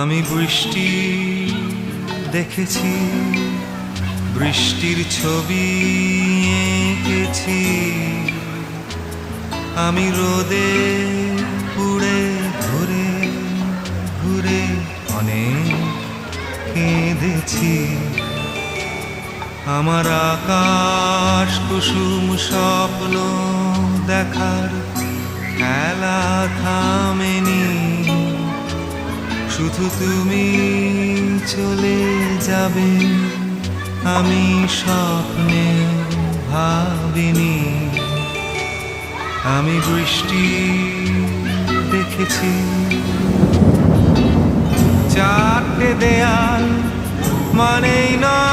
আমি বৃষ্টি দেখেছি, বৃষ্টির ছবি এঁকেছি। আমি রোদে পুড়ে ঘুরে ঘুরে অনেক কেঁদেছি। আমার আকাশ কুসুম স্বপ্ন দেখার খেলা থামেনি। শুধু তুমি চলে যাবে আমি স্বপ্নে ভাবিনি। আমি বৃষ্টি দেখেছি, চারটে দেয়াল মানেই নয়